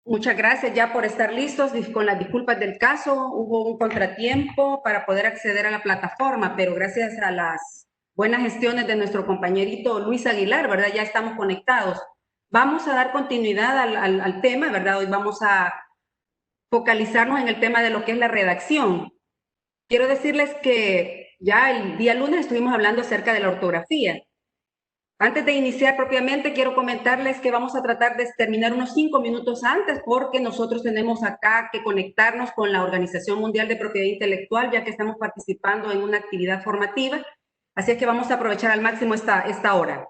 Muchas gracias ya por estar listos. Con las disculpas del caso, hubo un contratiempo para poder acceder a la plataforma, pero gracias a las buenas gestiones de nuestro compañerito Luis Aguilar, ¿verdad? Ya estamos conectados. Vamos a dar continuidad al tema, ¿verdad? Hoy vamos a focalizarnos en el tema de lo que es la redacción. Quiero decirles que ya el día lunes estuvimos hablando acerca de la ortografía. Antes de iniciar propiamente, quiero comentarles que vamos a tratar de terminar unos 5 minutos antes porque nosotros tenemos acá que conectarnos con la Organización Mundial de Propiedad Intelectual, ya que estamos participando en una actividad formativa. Así es que vamos a aprovechar al máximo esta hora.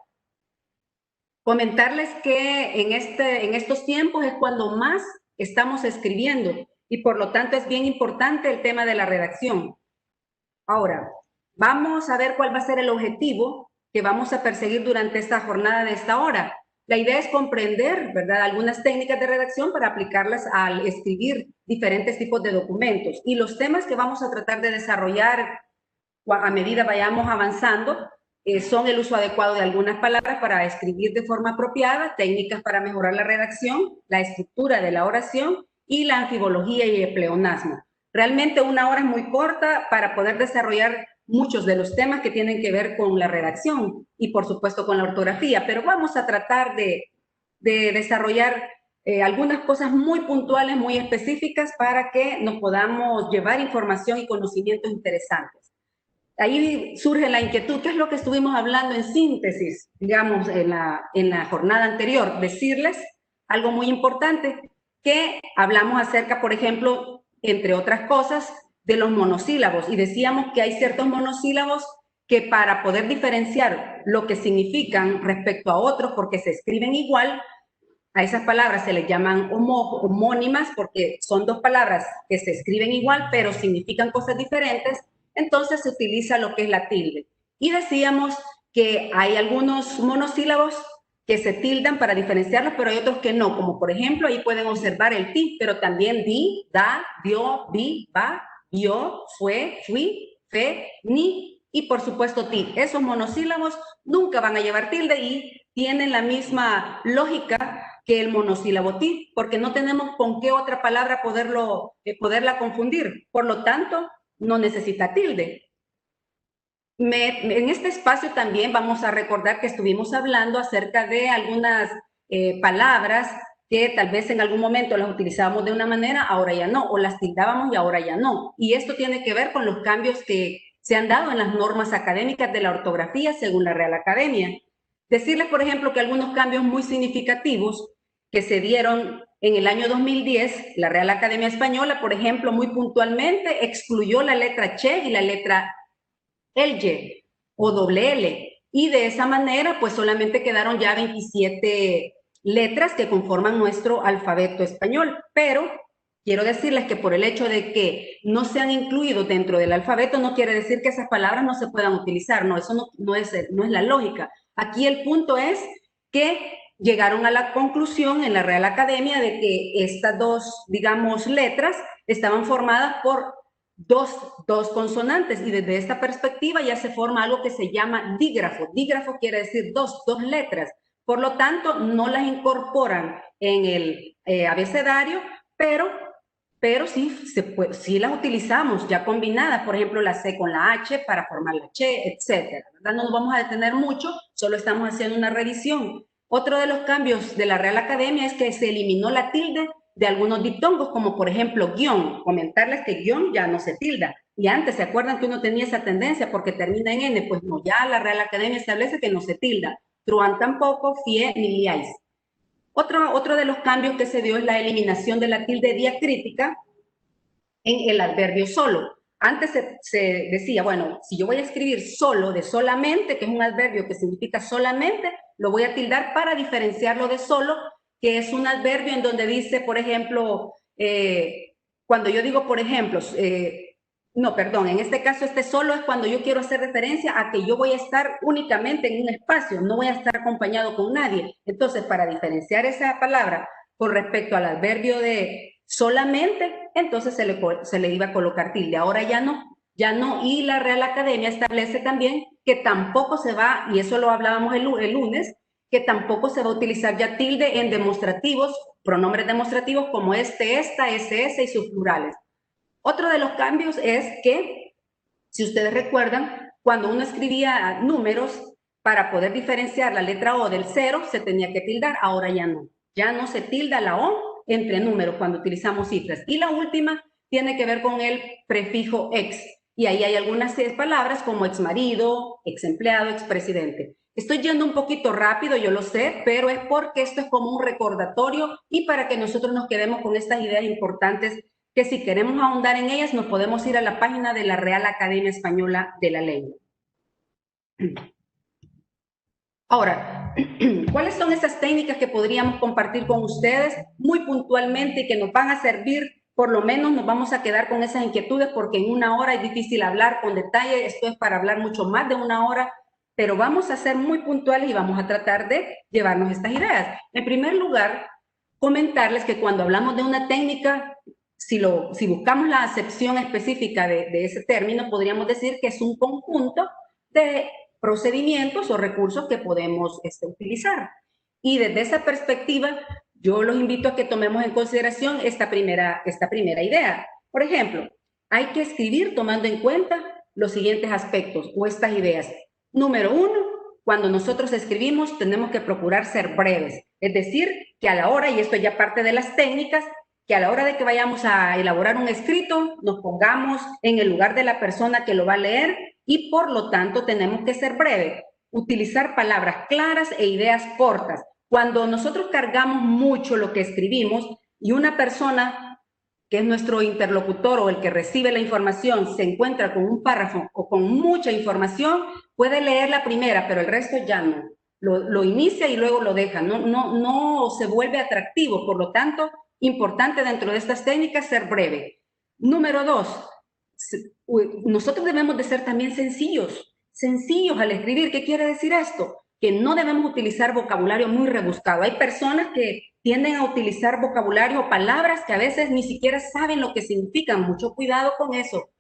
Comentarles que en estos tiempos es cuando más estamos escribiendo y por lo tanto es bien importante el tema de la redacción. Ahora, vamos a ver cuál va a ser el objetivo que vamos a perseguir durante esta jornada de esta hora. La idea es comprender, ¿verdad?, algunas técnicas de redacción para aplicarlas al escribir diferentes tipos de documentos. Y los temas que vamos a tratar de desarrollar a medida vayamos avanzando son el uso adecuado de algunas palabras para escribir de forma apropiada, técnicas para mejorar la redacción, la estructura de la oración y la anfibología y el pleonasmo. Realmente una hora es muy corta para poder desarrollar muchos de los temas que tienen que ver con la redacción y por supuesto con la ortografía, pero vamos a tratar de desarrollar algunas cosas muy puntuales, muy específicas para que nos podamos llevar información y conocimientos interesantes. Ahí surge la inquietud, ¿qué es lo que estuvimos hablando en síntesis, digamos, en la jornada anterior? Decirles algo muy importante, que hablamos acerca, por ejemplo, entre otras cosas, de los monosílabos, y decíamos que hay ciertos monosílabos que para poder diferenciar lo que significan respecto a otros, porque se escriben igual, a esas palabras se les llaman homónimas porque son dos palabras que se escriben igual, pero significan cosas diferentes, entonces se utiliza lo que es la tilde. Y decíamos que hay algunos monosílabos que se tildan para diferenciarlos, pero hay otros que no, como por ejemplo, ahí pueden observar el ti, pero también di, da, dio, vi, va, vio, fue, fui, fe, ni, y por supuesto ti. Esos monosílabos nunca van a llevar tilde y tienen la misma lógica que el monosílabo ti, porque no tenemos con qué otra palabra poderla confundir. Por lo tanto, no necesita tilde. En este espacio también vamos a recordar que estuvimos hablando acerca de algunas palabras que tal vez en algún momento las utilizábamos de una manera, ahora ya no, o las tildábamos y ahora ya no. Y esto tiene que ver con los cambios que se han dado en las normas académicas de la ortografía según la Real Academia. Decirles, por ejemplo, que algunos cambios muy significativos que se dieron en el año 2010, la Real Academia Española, por ejemplo, muy puntualmente excluyó la letra che y la letra Y o doble L. Y de esa manera, pues solamente quedaron ya 27 letras que conforman nuestro alfabeto español. Pero quiero decirles que por el hecho de que no se han incluido dentro del alfabeto, no quiere decir que esas palabras no se puedan utilizar. No, eso no es la lógica. Aquí el punto es que llegaron a la conclusión en la Real Academia de que estas dos, digamos, letras estaban formadas por dos consonantes y desde esta perspectiva ya se forma algo que se llama dígrafo. Dígrafo quiere decir dos letras. Por lo tanto, no las incorporan en el abecedario, pero sí las utilizamos ya combinadas, por ejemplo, la C con la H para formar la Che, etcétera. No nos vamos a detener mucho, solo estamos haciendo una revisión. Otro de los cambios de la Real Academia es que se eliminó la tilde de algunos diptongos, como por ejemplo guión. Comentarles que guión ya no se tilda. Y antes, ¿se acuerdan que uno tenía esa tendencia porque termina en N? Pues no, ya la Real Academia establece que no se tilda. Truán tampoco, fie ni liáis. Otro de los cambios que se dio es la eliminación de la tilde diacrítica en el adverbio solo. Antes se decía, bueno, si yo voy a escribir solo de solamente, que es un adverbio que significa solamente, lo voy a tildar para diferenciarlo de solo, que es un adverbio en donde dice, por ejemplo, cuando yo digo, por ejemplo, no, perdón, en este caso este solo es cuando yo quiero hacer referencia a que yo voy a estar únicamente en un espacio, no voy a estar acompañado con nadie. Entonces, para diferenciar esa palabra con respecto al adverbio de solamente, entonces se le iba a colocar tilde. Ahora ya no. Y la Real Academia establece también que tampoco se va, y eso lo hablábamos el lunes, que tampoco se va a utilizar ya tilde en demostrativos, pronombres demostrativos como este, esta, ese y sus plurales. Otro de los cambios es que, si ustedes recuerdan, cuando uno escribía números, para poder diferenciar la letra O del 0, se tenía que tildar, ahora ya no. Ya no se tilda la O entre números cuando utilizamos cifras. Y la última tiene que ver con el prefijo ex. Y ahí hay algunas palabras como exmarido, exempleado, expresidente. Estoy yendo un poquito rápido, yo lo sé, pero es porque esto es como un recordatorio y para que nosotros nos quedemos con estas ideas importantes que si queremos ahondar en ellas nos podemos ir a la página de la Real Academia Española de la Lengua. Ahora, ¿cuáles son esas técnicas que podríamos compartir con ustedes muy puntualmente y que nos van a servir? Por lo menos nos vamos a quedar con esas inquietudes porque en una hora es difícil hablar con detalle, esto es para hablar mucho más de una hora, pero vamos a ser muy puntuales y vamos a tratar de llevarnos estas ideas. En primer lugar, comentarles que cuando hablamos de una técnica, si buscamos la acepción específica de ese término, podríamos decir que es un conjunto de procedimientos o recursos que podemos utilizar. Y desde esa perspectiva, yo los invito a que tomemos en consideración esta primera idea. Por ejemplo, hay que escribir tomando en cuenta los siguientes aspectos o estas ideas. Número 1, cuando nosotros escribimos tenemos que procurar ser breves. Es decir, que a la hora, y esto ya parte de las técnicas, que a la hora de que vayamos a elaborar un escrito, nos pongamos en el lugar de la persona que lo va a leer y por lo tanto tenemos que ser breves, utilizar palabras claras e ideas cortas. Cuando nosotros cargamos mucho lo que escribimos y una persona que es nuestro interlocutor o el que recibe la información se encuentra con un párrafo o con mucha información, puede leer la primera, pero el resto ya no. Lo inicia y luego lo deja, no se vuelve atractivo, por lo tanto, importante dentro de estas técnicas ser breve. Número 2, nosotros debemos de ser también sencillos al escribir. ¿Qué quiere decir esto? Que no debemos utilizar vocabulario muy rebuscado. Hay personas que tienden a utilizar vocabulario o palabras que a veces ni siquiera saben lo que significan. Mucho cuidado con eso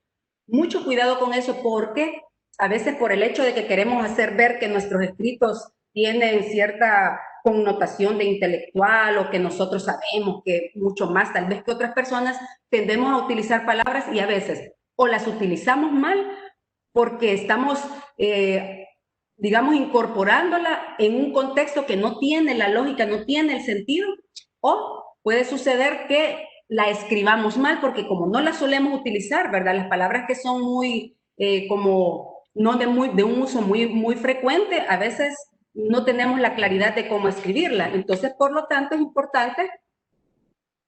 porque a veces por el hecho de que queremos hacer ver que nuestros escritos tienen cierta connotación de intelectual o que nosotros sabemos que mucho más tal vez que otras personas, tendemos a utilizar palabras y a veces o las utilizamos mal porque estamos, digamos, incorporándola en un contexto que no tiene la lógica, no tiene el sentido, o puede suceder que la escribamos mal porque como no la solemos utilizar, ¿verdad? Las palabras que son muy, como, no de un uso muy frecuente, a veces no tenemos la claridad de cómo escribirla. Entonces, por lo tanto, es importante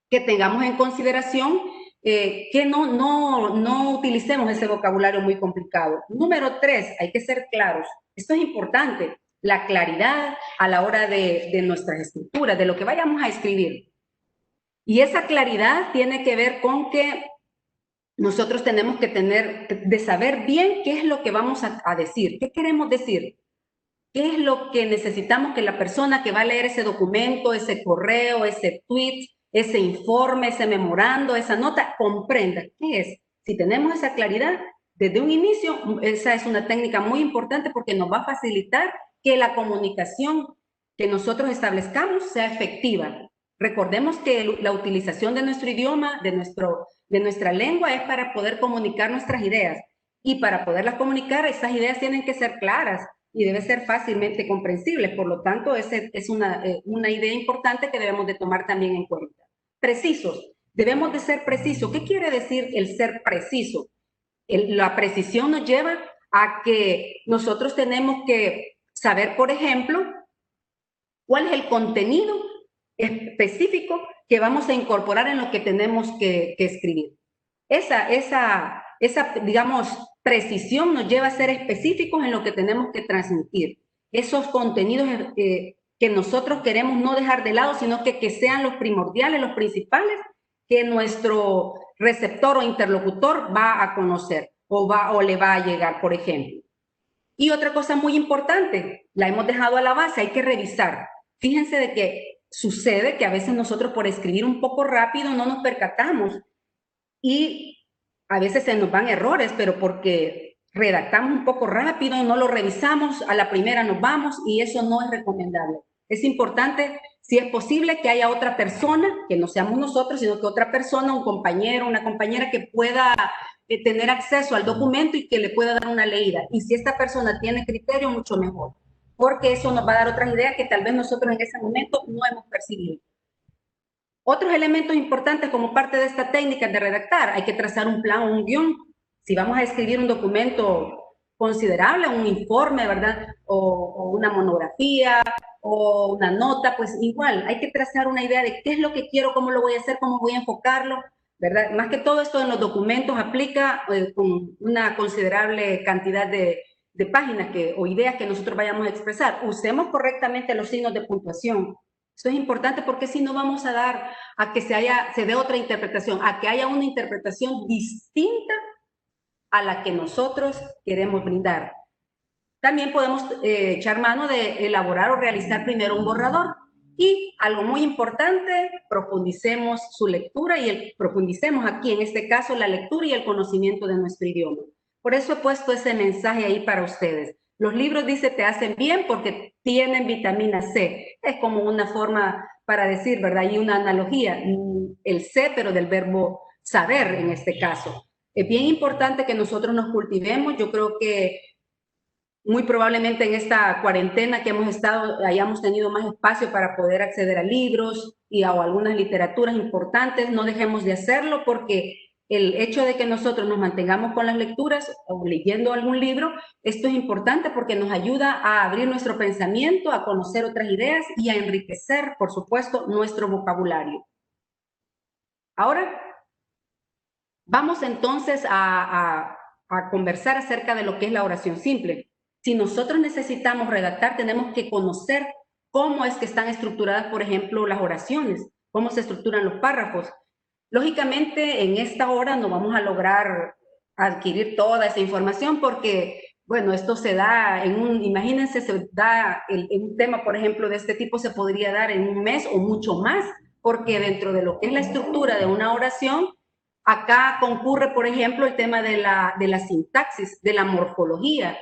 que tengamos en consideración que no utilicemos ese vocabulario muy complicado. Número 3, hay que ser claros. Esto es importante, la claridad a la hora de nuestras escrituras, de lo que vayamos a escribir. Y esa claridad tiene que ver con que nosotros tenemos que de saber bien qué es lo que vamos a decir, qué queremos decir, qué es lo que necesitamos que la persona que va a leer ese documento, ese correo, ese tweet, ese informe, ese memorando, esa nota, comprenda qué es. Si tenemos esa claridad, desde un inicio, esa es una técnica muy importante porque nos va a facilitar que la comunicación que nosotros establezcamos sea efectiva. Recordemos que la utilización de nuestro idioma, de nuestra lengua, es para poder comunicar nuestras ideas. Y para poderlas comunicar, esas ideas tienen que ser claras y debe ser fácilmente comprensible. Por lo tanto, es una idea importante que debemos de tomar también en cuenta. Precisos. Debemos de ser precisos. ¿Qué quiere decir el ser preciso? La precisión nos lleva a que nosotros tenemos que saber, por ejemplo, cuál es el contenido específico que vamos a incorporar en lo que tenemos que escribir. Esa, digamos, precisión nos lleva a ser específicos en lo que tenemos que transmitir. Esos contenidos que nosotros queremos no dejar de lado, sino que sean los primordiales, los principales, que nuestro receptor o interlocutor va a conocer o le va a llegar, por ejemplo. Y otra cosa muy importante, la hemos dejado a la base, hay que revisar. Fíjense de que sucede que a veces nosotros por escribir un poco rápido no nos percatamos y a veces se nos van errores, pero porque redactamos un poco rápido y no lo revisamos, a la primera nos vamos y eso no es recomendable. Es importante, si es posible, que haya otra persona, que no seamos nosotros, sino que otra persona, un compañero, una compañera que pueda tener acceso al documento y que le pueda dar una leída. Y si esta persona tiene criterio, mucho mejor, porque eso nos va a dar otras ideas que tal vez nosotros en ese momento no hemos percibido. Otros elementos importantes como parte de esta técnica de redactar, hay que trazar un plan o un guión. Si vamos a escribir un documento considerable, un informe, ¿verdad? O una monografía o una nota, pues igual, hay que trazar una idea de qué es lo que quiero, cómo lo voy a hacer, cómo voy a enfocarlo, ¿verdad? Más que todo esto en los documentos aplica con una considerable cantidad de páginas o ideas que nosotros vayamos a expresar. Usemos correctamente los signos de puntuación. Eso es importante porque si no vamos a dar a que se dé otra interpretación, a que haya una interpretación distinta a la que nosotros queremos brindar. También podemos echar mano de elaborar o realizar primero un borrador. Y algo muy importante, profundicemos su lectura y profundicemos aquí, en este caso, la lectura y el conocimiento de nuestro idioma. Por eso he puesto ese mensaje ahí para ustedes. Los libros, dice, te hacen bien porque tienen vitamina C. Es como una forma para decir, ¿verdad? Y una analogía, el C, pero del verbo saber en este caso. Es bien importante que nosotros nos cultivemos. Yo creo que muy probablemente en esta cuarentena que hemos estado, hayamos tenido más espacio para poder acceder a libros y a algunas literaturas importantes. No dejemos de hacerlo porque el hecho de que nosotros nos mantengamos con las lecturas o leyendo algún libro, esto es importante porque nos ayuda a abrir nuestro pensamiento, a conocer otras ideas y a enriquecer, por supuesto, nuestro vocabulario. Ahora, vamos entonces a conversar acerca de lo que es la oración simple. Si nosotros necesitamos redactar, tenemos que conocer cómo es que están estructuradas, por ejemplo, las oraciones, cómo se estructuran los párrafos. Lógicamente, en esta hora no vamos a lograr adquirir toda esa información porque, bueno, esto se da imagínense, se da un tema, por ejemplo, de este tipo se podría dar en un mes o mucho más, porque dentro de lo que es la estructura de una oración, acá concurre, por ejemplo, el tema de la sintaxis, de la morfología,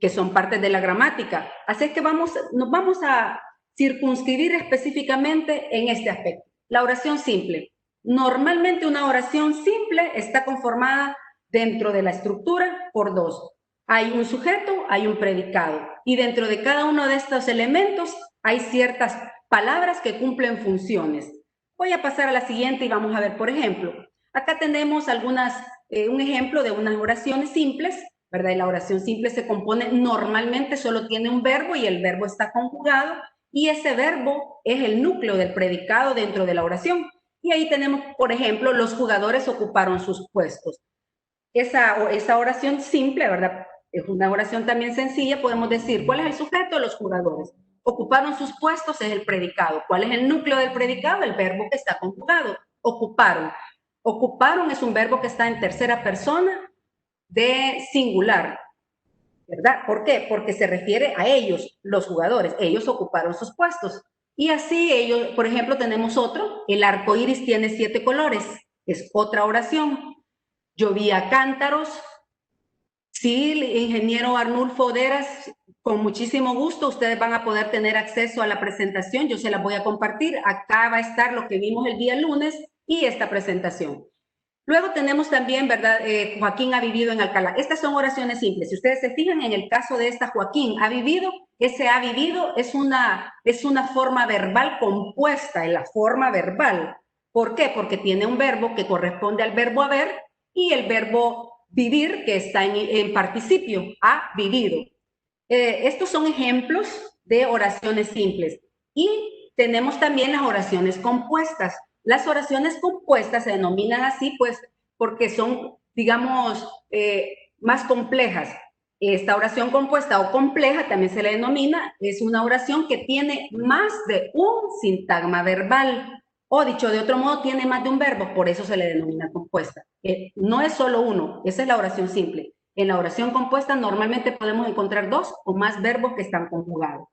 que son partes de la gramática. Así es que nos vamos a circunscribir específicamente en este aspecto. La oración simple. Normalmente una oración simple está conformada dentro de la estructura por dos. Hay un sujeto, hay un predicado. Y dentro de cada uno de estos elementos hay ciertas palabras que cumplen funciones. Voy a pasar a la siguiente y vamos a ver, por ejemplo, acá tenemos un ejemplo de unas oraciones simples, ¿verdad? Y la oración simple se compone, normalmente solo tiene un verbo y el verbo está conjugado y ese verbo es el núcleo del predicado dentro de la oración. Y ahí tenemos, por ejemplo, los jugadores ocuparon sus puestos. Esa oración simple, ¿verdad? Es una oración también sencilla, podemos decir, ¿cuál es el sujeto? Los jugadores. Ocuparon sus puestos es el predicado. ¿Cuál es el núcleo del predicado? El verbo que está conjugado. Ocuparon. Ocuparon es un verbo que está en tercera persona de singular, ¿verdad? ¿Por qué? Porque se refiere a ellos, los jugadores. Ellos ocuparon sus puestos. Y así ellos, por ejemplo, tenemos otro. El arco iris tiene 7 colores. Es otra oración. Llovía cántaros. Sí, ingeniero Arnulfo Oderas, con muchísimo gusto ustedes van a poder tener acceso a la presentación. Yo se la voy a compartir. Acá va a estar lo que vimos el día lunes y esta presentación. Luego tenemos también, ¿verdad? Joaquín ha vivido en Alcalá. Estas son oraciones simples. Si ustedes se fijan en el caso de esta Joaquín ha vivido, ese ha vivido es una forma verbal compuesta en la forma verbal. ¿Por qué? Porque tiene un verbo que corresponde al verbo haber y el verbo vivir que está en participio, ha vivido. Estos son ejemplos de oraciones simples. Y tenemos también las oraciones compuestas. Las oraciones compuestas se denominan así, pues, porque son, digamos, más complejas. Esta oración compuesta o compleja también se le denomina, es una oración que tiene más de un sintagma verbal. O dicho de otro modo, tiene más de un verbo, por eso se le denomina compuesta. No es solo uno, esa es la oración simple. En la oración compuesta normalmente podemos encontrar 2 o más verbos que están conjugados.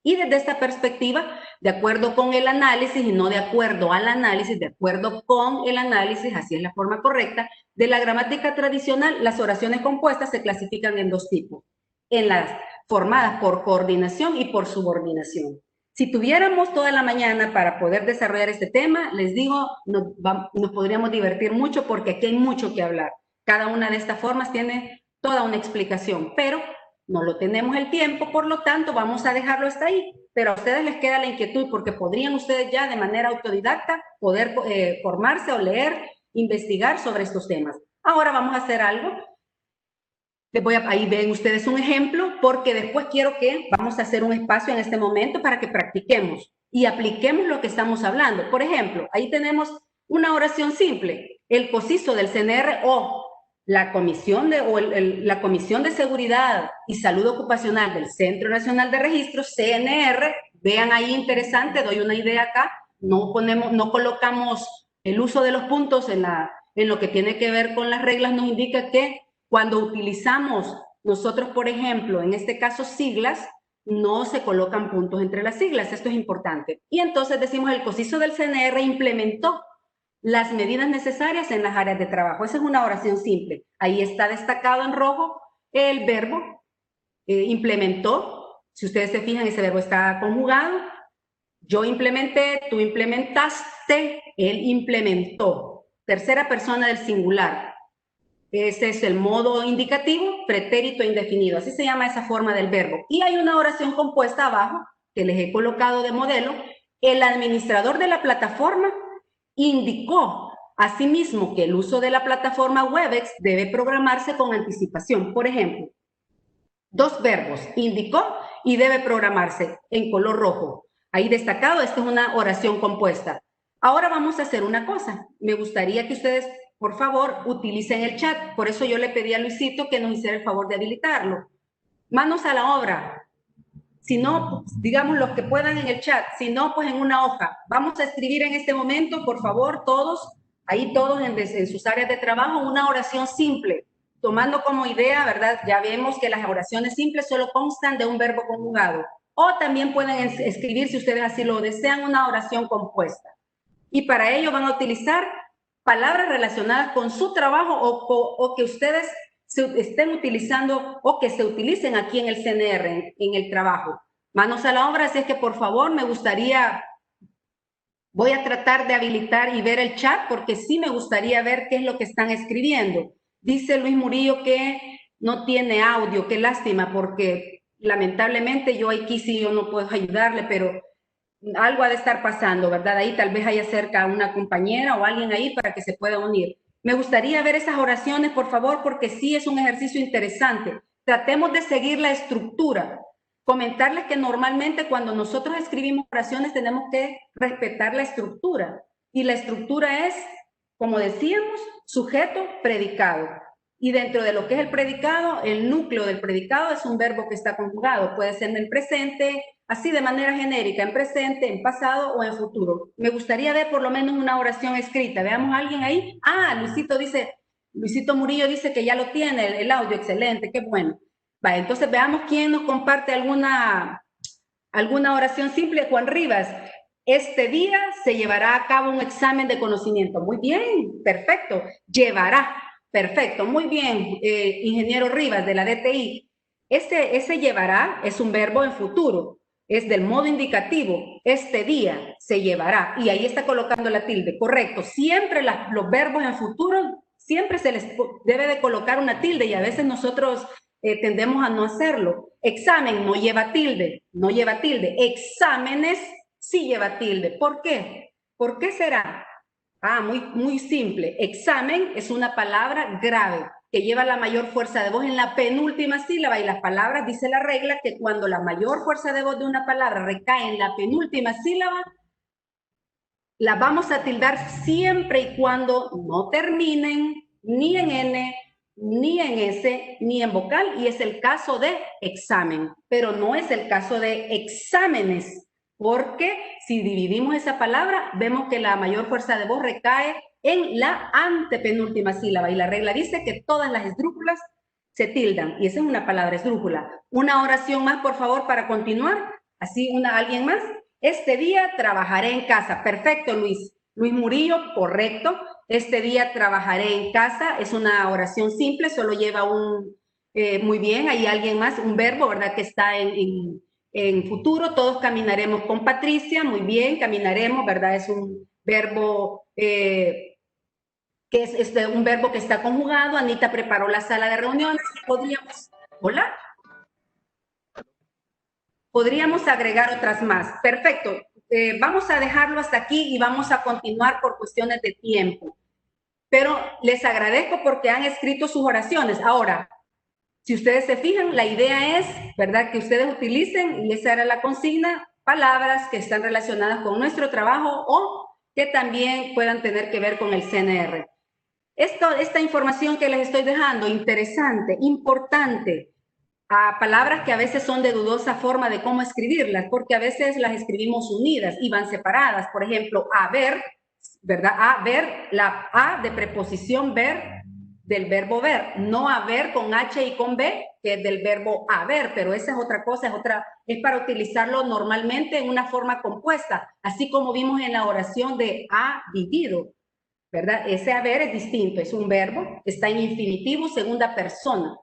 Y desde esta perspectiva, de acuerdo con el análisis y no de acuerdo al análisis, de acuerdo con el análisis, así es la forma correcta, de la gramática tradicional, las oraciones compuestas se clasifican en 2 tipos. En las formadas por coordinación y por subordinación. Si tuviéramos toda la mañana para poder desarrollar este tema, les digo, nos podríamos divertir mucho porque aquí hay mucho que hablar. Cada una de estas formas tiene toda una explicación, pero no lo tenemos el tiempo, por lo tanto vamos a dejarlo hasta ahí. Pero a ustedes les queda la inquietud porque podrían ustedes ya de manera autodidacta poder formarse o leer, investigar sobre estos temas. Ahora vamos a hacer algo. Ahí ven ustedes un ejemplo, porque después quiero que vamos a hacer un espacio en este momento para que practiquemos y apliquemos lo que estamos hablando. Por ejemplo, ahí tenemos una oración simple, el COSISO del CNR o la Comisión de Seguridad y Salud Ocupacional del Centro Nacional de Registros, CNR. Vean ahí interesante, doy una idea acá, no colocamos el uso de los puntos en lo que tiene que ver con las reglas, nos indica que cuando utilizamos nosotros, por ejemplo, en este caso siglas, no se colocan puntos entre las siglas. Esto es importante. Y entonces decimos, el COSISO del CNR implementó las medidas necesarias en las áreas de trabajo. Esa es una oración simple. Ahí está destacado en rojo el verbo implementó. Si ustedes se fijan, ese verbo está conjugado. Yo implementé, tú implementaste, él implementó. Tercera persona del singular. Ese es el modo indicativo, pretérito indefinido. Así se llama esa forma del verbo. Y hay una oración compuesta abajo, que les he colocado de modelo. El administrador de la plataforma indicó asimismo que el uso de la plataforma Webex debe programarse con anticipación. Por ejemplo, dos verbos, indicó y debe programarse en color rojo. Ahí destacado, esta es una oración compuesta. Ahora vamos a hacer una cosa. Me gustaría que ustedes, por favor, utilicen el chat. Por eso yo le pedí a Luisito que nos hiciera el favor de habilitarlo. Manos a la obra. Si no, digamos los que puedan en el chat. Si no, pues en una hoja. Vamos a escribir en este momento, por favor, todos, ahí todos en sus áreas de trabajo, una oración simple. Tomando como idea, ¿verdad? Ya vemos que las oraciones simples solo constan de un verbo conjugado. O también pueden escribir, si ustedes así lo desean, una oración compuesta. Y para ello van a utilizar palabras relacionadas con su trabajo o que ustedes estén utilizando o que se utilicen aquí en el CNR, en el trabajo. Manos a la obra, así es que por favor me gustaría, voy a tratar de habilitar y ver el chat porque sí me gustaría ver qué es lo que están escribiendo. Dice Luis Murillo que no tiene audio, qué lástima porque lamentablemente yo aquí sí yo no puedo ayudarle, pero algo ha de estar pasando, ¿verdad? Ahí tal vez haya cerca una compañera o alguien ahí para que se pueda unir. Me gustaría ver esas oraciones, por favor, porque sí es un ejercicio interesante. Tratemos de seguir la estructura. Comentarles que normalmente cuando nosotros escribimos oraciones tenemos que respetar la estructura. Y la estructura es, como decíamos, sujeto, predicado. Y dentro de lo que es el predicado, el núcleo del predicado es un verbo que está conjugado. Puede ser en el presente, así de manera genérica, en presente, en pasado o en futuro. Me gustaría ver por lo menos una oración escrita. Veamos a alguien ahí. Ah, Luisito Murillo dice que ya lo tiene, el audio, excelente, qué bueno. Vale, entonces veamos quién nos comparte alguna oración simple. Juan Rivas, este día se llevará a cabo un examen de conocimiento. Muy bien, perfecto. Llevará, perfecto, muy bien, ingeniero Rivas de la DTI. Ese llevará es un verbo en futuro, es del modo indicativo. Este día se llevará, y ahí está colocando la tilde, correcto. Siempre los verbos en futuro, siempre se les debe de colocar una tilde, y a veces nosotros tendemos a no hacerlo. Examen no lleva tilde, no lleva tilde. Exámenes sí lleva tilde. ¿Por qué? ¿Por qué será? Ah, muy simple. Examen es una palabra grave que lleva la mayor fuerza de voz en la penúltima sílaba, y las palabras, dice la regla, que cuando la mayor fuerza de voz de una palabra recae en la penúltima sílaba, la vamos a tildar siempre y cuando no terminen ni en N, ni en S, ni en vocal, y es el caso de examen, pero no es el caso de exámenes, porque si dividimos esa palabra, vemos que la mayor fuerza de voz recae en la antepenúltima sílaba, y la regla dice que todas las esdrújulas se tildan, y esa es una palabra esdrújula. Una oración más, por favor, para continuar. Así, ¿alguien más? Este día trabajaré en casa. Perfecto, Luis. Luis Murillo, correcto. Este día trabajaré en casa. Es una oración simple, solo lleva muy bien, hay alguien más, un verbo, ¿verdad? Que está en futuro todos caminaremos con Patricia, muy bien, caminaremos, ¿verdad? Es un verbo que es un verbo que está conjugado. Anita preparó la sala de reuniones. Podríamos, hola, podríamos agregar otras más. Perfecto. Vamos a dejarlo hasta aquí y vamos a continuar por cuestiones de tiempo. Pero les agradezco porque han escrito sus oraciones. Ahora, si ustedes se fijan, la idea es, ¿verdad?, que ustedes utilicen, y esa era la consigna, palabras que están relacionadas con nuestro trabajo o que también puedan tener que ver con el CNR. Esta información que les estoy dejando, interesante, importante, a palabras que a veces son de dudosa forma de cómo escribirlas, porque a veces las escribimos unidas y van separadas. Por ejemplo, haber, ¿verdad? Haber, la A de preposición ver del verbo ver, no haber con H y con B, que es del verbo haber, pero esa es otra cosa, es para utilizarlo normalmente en una forma compuesta, así como vimos en la oración de ha vivido, ¿verdad? Ese haber es distinto, es un verbo, está en infinitivo, segunda persona.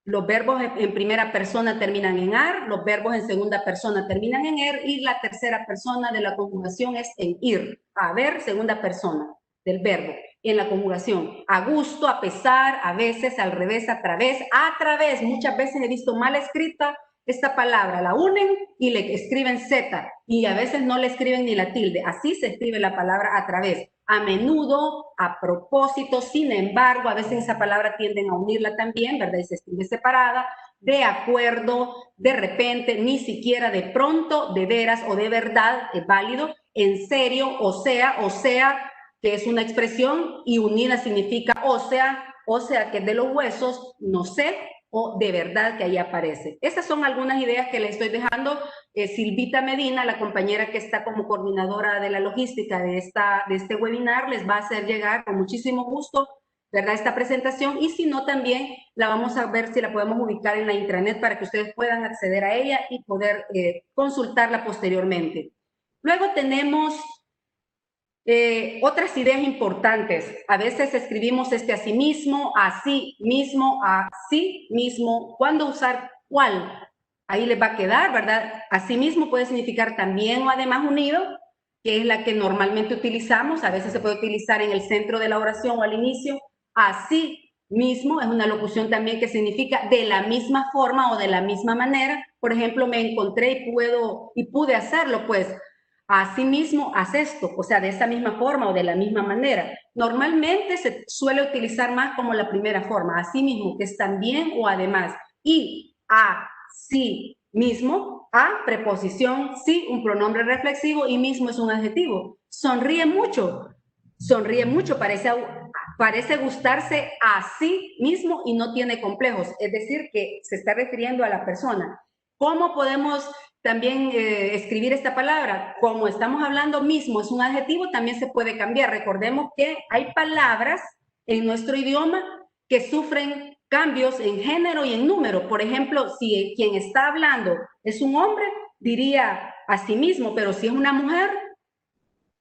Los verbos en primera persona terminan en ar, los verbos en segunda persona terminan en er, y la tercera persona de la conjugación es en ir. Haber, segunda persona del verbo. En la conjugación, a gusto, a pesar, a veces, al revés, a través. Muchas veces he visto mal escrita esta palabra, la unen y le escriben Z, y a veces no le escriben ni la tilde. Así se escribe la palabra a través. A menudo, a propósito, sin embargo, a veces esa palabra tienden a unirla también, ¿verdad? Y se escribe separada. De acuerdo, de repente, ni siquiera, de pronto, de veras o de verdad, es válido. En serio, o sea, que es una expresión, y unida significa o sea, que es de los huesos, no sé, o de verdad, que ahí aparece. Esas son algunas ideas que les estoy dejando. Silvita Medina, la compañera que está como coordinadora de la logística de este webinar, les va a hacer llegar con muchísimo gusto, ¿verdad?, esta presentación, y si no, también la vamos a ver si la podemos ubicar en la intranet para que ustedes puedan acceder a ella y poder consultarla posteriormente. Luego tenemos otras ideas importantes. A veces escribimos así mismo, así mismo. ¿Cuándo usar cuál? Ahí les va a quedar, ¿verdad? Así mismo puede significar también o además unido, que es la que normalmente utilizamos. A veces se puede utilizar en el centro de la oración o al inicio. Así mismo es una locución también que significa de la misma forma o de la misma manera. Por ejemplo, me encontré y pude hacerlo, pues. Asimismo, haz esto, o sea, de esa misma forma o de la misma manera. Normalmente se suele utilizar más como la primera forma, asimismo, que es también o además. Y sí mismo, a, preposición, sí, un pronombre reflexivo, y mismo es un adjetivo. Sonríe mucho, parece gustarse a sí mismo y no tiene complejos, es decir, que se está refiriendo a la persona. ¿Cómo podemos también escribir esta palabra? Como estamos hablando mismo, es un adjetivo, también se puede cambiar. Recordemos que hay palabras en nuestro idioma que sufren cambios en género y en número. Por ejemplo, si quien está hablando es un hombre, diría a sí mismo, pero si es una mujer,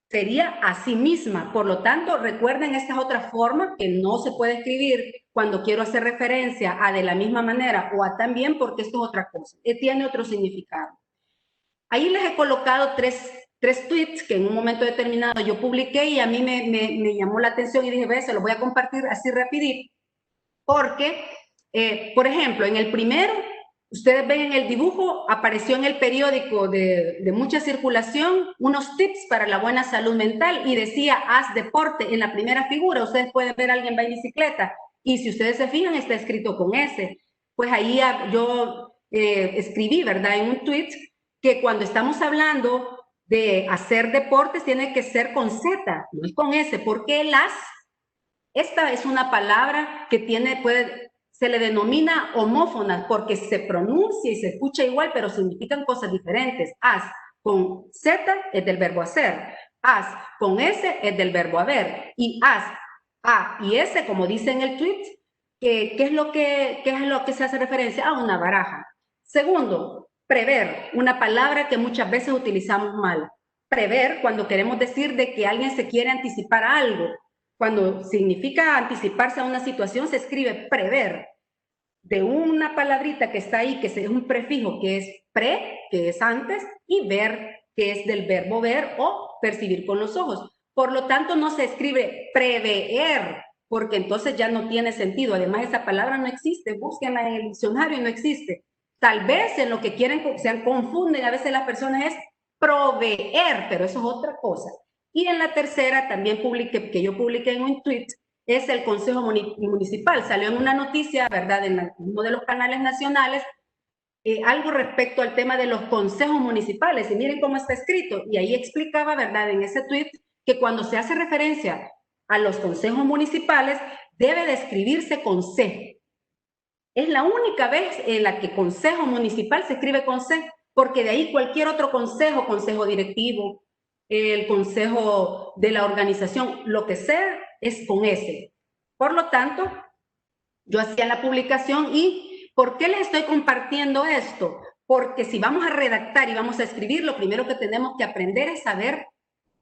sería a sí misma. Por lo tanto, recuerden esta es otra forma que no se puede escribir cuando quiero hacer referencia a de la misma manera o a también, porque esto es otra cosa, tiene otro significado. Ahí les he colocado tres tweets que en un momento determinado yo publiqué y a mí me llamó la atención y dije, ve, se los voy a compartir así rapidito, porque, por ejemplo, en el primero, ustedes ven en el dibujo, apareció en el periódico de mucha circulación unos tips para la buena salud mental y decía, haz deporte en la primera figura. Ustedes pueden ver a alguien va en bicicleta y si ustedes se fijan está escrito con S. Pues ahí yo escribí, ¿verdad?, en un tweet que cuando estamos hablando de hacer deportes tiene que ser con Z, no es con S, porque esta es una palabra que se le denomina homófona porque se pronuncia y se escucha igual, pero significan cosas diferentes. Haz con Z es del verbo hacer, haz con S es del verbo haber, y haz A y S, como dice en el tweet, ¿qué es lo que se hace referencia? A una baraja. Segundo, prever, una palabra que muchas veces utilizamos mal. Prever, cuando queremos decir de que alguien se quiere anticipar a algo. Cuando significa anticiparse a una situación, se escribe prever. de una palabrita que está ahí, que es un prefijo, que es pre, que es antes, y ver, que es del verbo ver o percibir con los ojos. Por lo tanto, no se escribe prever, porque entonces ya no tiene sentido. Además, esa palabra no existe. Búsquenla en el diccionario y no existe. Tal vez en lo que quieren, se confunden a veces las personas es proveer, pero eso es otra cosa. Y en la tercera, también que yo publiqué en un tweet, es el Consejo Municipal. Salió en una noticia, ¿verdad?, en uno de los canales nacionales, algo respecto al tema de los consejos municipales. Y miren cómo está escrito. Y ahí explicaba, ¿verdad?, en ese tweet, que cuando se hace referencia a los consejos municipales, debe de escribirse con C. Es la única vez en la que consejo municipal se escribe con C, porque de ahí cualquier otro consejo, consejo directivo, el consejo de la organización, lo que sea, es con S. Por lo tanto, yo hacía la publicación y ¿por qué les estoy compartiendo esto? Porque si vamos a redactar y vamos a escribir, lo primero que tenemos que aprender es saber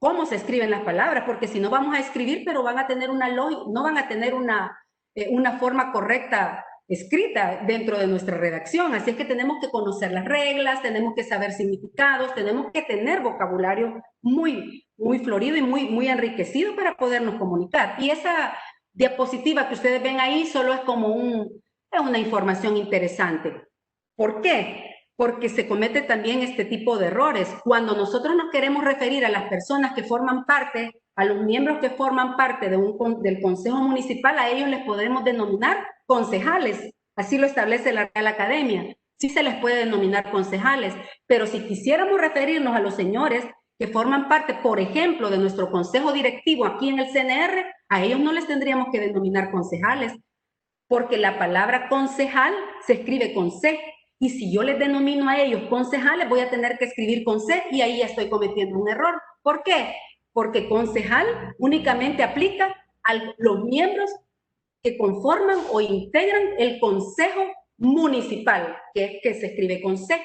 cómo se escriben las palabras, porque si no vamos a escribir, pero van a tener una lógica, no van a tener una forma correcta escrita dentro de nuestra redacción. Así es que tenemos que conocer las reglas, tenemos que saber significados, tenemos que tener vocabulario muy, muy florido y muy enriquecido para podernos comunicar. Y esa diapositiva que ustedes ven ahí solo es como una información interesante. ¿Por qué? Porque se comete también este tipo de errores. Cuando nosotros nos queremos referir a las personas que forman parte, a los miembros que forman parte del Consejo Municipal, a ellos les podemos denominar concejales. Así lo establece la Real Academia. Sí se les puede denominar concejales, pero si quisiéramos referirnos a los señores que forman parte, por ejemplo, de nuestro consejo directivo aquí en el CNR, a ellos no les tendríamos que denominar concejales, porque la palabra concejal se escribe con C. Y si yo les denomino a ellos concejales, voy a tener que escribir con C y ahí ya estoy cometiendo un error. ¿Por qué? Porque concejal únicamente aplica a los miembros que conforman o integran el Consejo Municipal, que se escribe con C.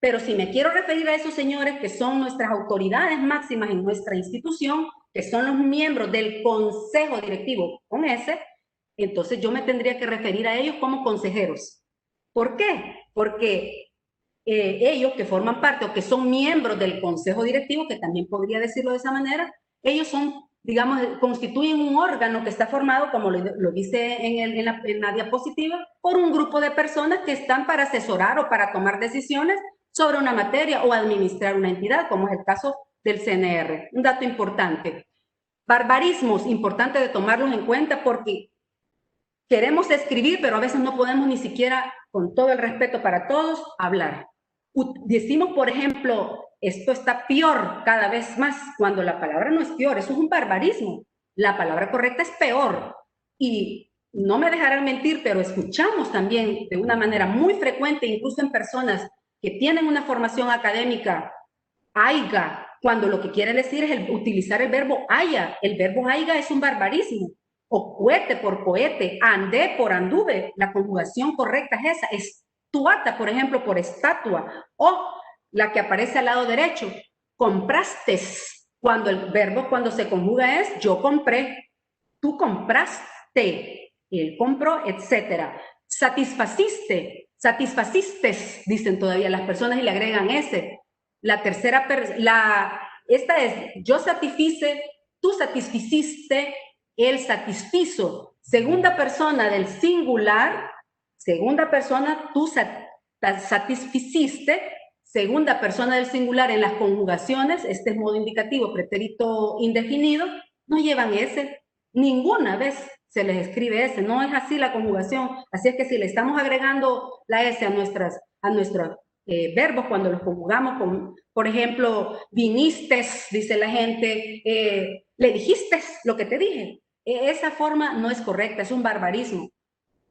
Pero si me quiero referir a esos señores que son nuestras autoridades máximas en nuestra institución, que son los miembros del Consejo Directivo con S, entonces yo me tendría que referir a ellos como consejeros. ¿Por qué? Porque ellos que forman parte o que son miembros del Consejo Directivo, que también podría decirlo de esa manera, ellos son, digamos, constituyen un órgano que está formado, como lo dice en la diapositiva, por un grupo de personas que están para asesorar o para tomar decisiones sobre una materia o administrar una entidad, como es el caso del CNR. Un dato importante. Barbarismos, importante de tomarlos en cuenta porque queremos escribir, pero a veces no podemos ni siquiera, con todo el respeto para todos, hablar. Decimos, por ejemplo, esto está peor cada vez más, cuando la palabra no es peor, eso es un barbarismo. La palabra correcta es peor. Y no me dejarán mentir, pero escuchamos también de una manera muy frecuente, incluso en personas que tienen una formación académica, aiga, cuando lo que quiere decir es utilizar el verbo haya. El verbo aiga es un barbarismo. O cohete por cohete, andé por anduve. La conjugación correcta es esa. Estuata, por ejemplo, por estatua. O la que aparece al lado derecho, compraste. Cuando el verbo, cuando se conjuga es yo compré, tú compraste, él compró, etcétera. Satisfaciste, satisfaciste, dicen todavía las personas y le agregan ese. La tercera, esta es yo satisfice, tú satisficiste, él satisfizo. Segunda persona del singular, segunda persona, tú satisficiste. Segunda persona del singular en las conjugaciones, este es modo indicativo, pretérito indefinido, no llevan ese. Ninguna vez se les escribe ese, no es así la conjugación. Así es que si le estamos agregando la S a nuestros verbos cuando los conjugamos, con, por ejemplo, viniste, dice la gente, le dijiste lo que te dije. Esa forma no es correcta, es un barbarismo.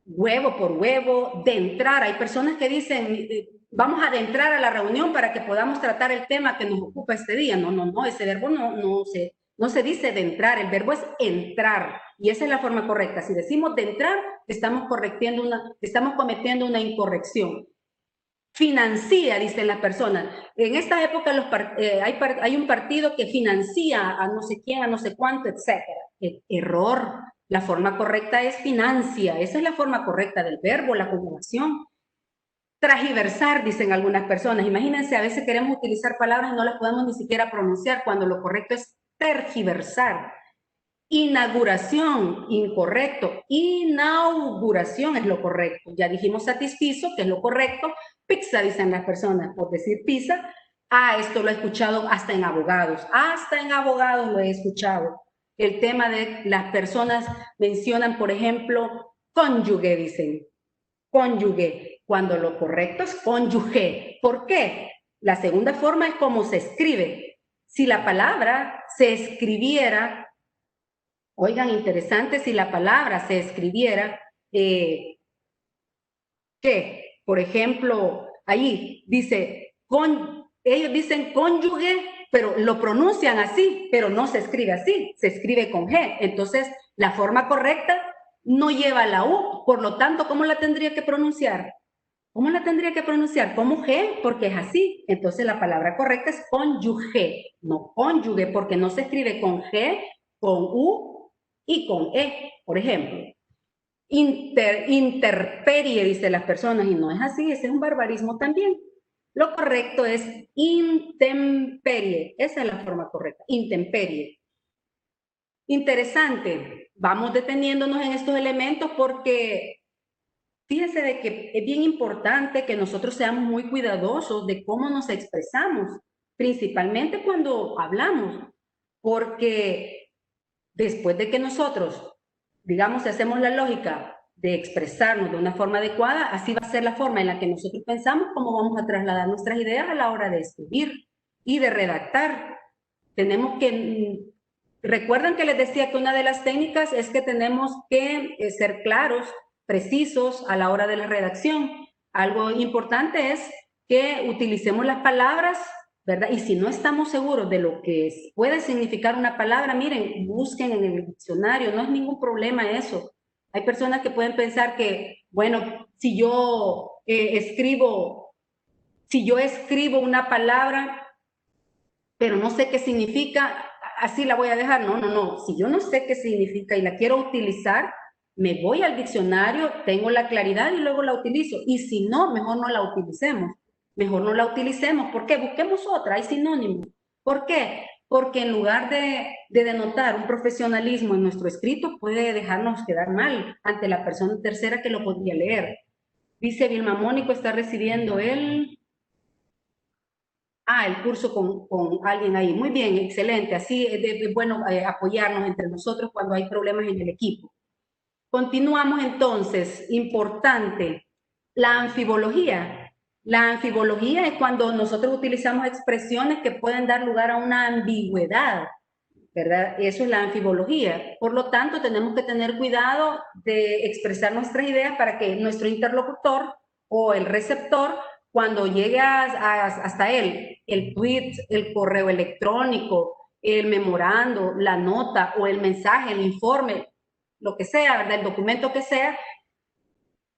Huevo por huevo, de entrar. Hay personas que dicen, vamos a adentrar a la reunión para que podamos tratar el tema que nos ocupa este día. No, ese verbo no se dice de entrar, el verbo es entrar. Y esa es la forma correcta. Si decimos de entrar, estamos cometiendo una incorrección. Financia, dicen las personas. En esta época hay un partido que financia a no sé quién, a no sé cuánto, etc. Error. La forma correcta es financia. Esa es la forma correcta del verbo, la conjugación. Tragiversar, dicen algunas personas. Imagínense, a veces queremos utilizar palabras y no las podemos ni siquiera pronunciar, cuando lo correcto es tergiversar. Inauguración, incorrecto. Inauguración es lo correcto. Ya dijimos satisfizo, que es lo correcto. Pizza, dicen las personas, por decir pizza. Esto lo he escuchado hasta en abogados. Hasta en abogados lo he escuchado. El tema de las personas mencionan, por ejemplo, cónyuge, dicen. Cónyuge, cuando lo correcto es cónyuge. ¿Por qué? La segunda forma es como se escribe. Si la palabra se escribiera, oigan, interesante, si la palabra se escribiera, ¿qué? Por ejemplo, ahí dice, ellos dicen cónyuge, pero lo pronuncian así, pero no se escribe así, se escribe con G. Entonces, la forma correcta no lleva la U, por lo tanto, ¿cómo la tendría que pronunciar? ¿Cómo la tendría que pronunciar? Como G, porque es así. Entonces, la palabra correcta es cónyuge, no cónyuge, porque no se escribe con G, con U y con E, por ejemplo. Interperie, dicen las personas, y no es así, ese es un barbarismo también. Lo correcto es intemperie, esa es la forma correcta, intemperie. Interesante, vamos deteniéndonos en estos elementos porque fíjense de que es bien importante que nosotros seamos muy cuidadosos de cómo nos expresamos, principalmente cuando hablamos, porque después de que nosotros, digamos, hacemos la lógica de expresarnos de una forma adecuada, así va a ser la forma en la que nosotros pensamos cómo vamos a trasladar nuestras ideas a la hora de escribir y de redactar. Tenemos que, recuerdan que les decía que una de las técnicas es que tenemos que ser claros, precisos a la hora de la redacción. Algo importante es que utilicemos las palabras, ¿verdad? Y si no estamos seguros de lo que puede significar una palabra, miren, busquen en el diccionario, no es ningún problema eso. Hay personas que pueden pensar que, bueno, si yo escribo una palabra, pero no sé qué significa, así la voy a dejar. No, no, no. Si yo no sé qué significa y la quiero utilizar, me voy al diccionario, tengo la claridad y luego la utilizo. Y si no, mejor no la utilicemos. Mejor no la utilicemos. ¿Por qué? Busquemos otra, hay sinónimos. ¿Por qué? Porque en lugar de denotar un profesionalismo en nuestro escrito, puede dejarnos quedar mal ante la persona tercera que lo podría leer. Dice Vilma Mónico está recibiendo el curso con alguien ahí. Muy bien, excelente. Así es bueno apoyarnos entre nosotros cuando hay problemas en el equipo. Continuamos entonces. Importante, la anfibología. La anfibología es cuando nosotros utilizamos expresiones que pueden dar lugar a una ambigüedad, ¿verdad? Eso es la anfibología. Por lo tanto, tenemos que tener cuidado de expresar nuestras ideas para que nuestro interlocutor o el receptor, cuando llegue hasta él, el tweet, el correo electrónico, el memorando, la nota o el mensaje, el informe, lo que sea, ¿verdad? El documento que sea,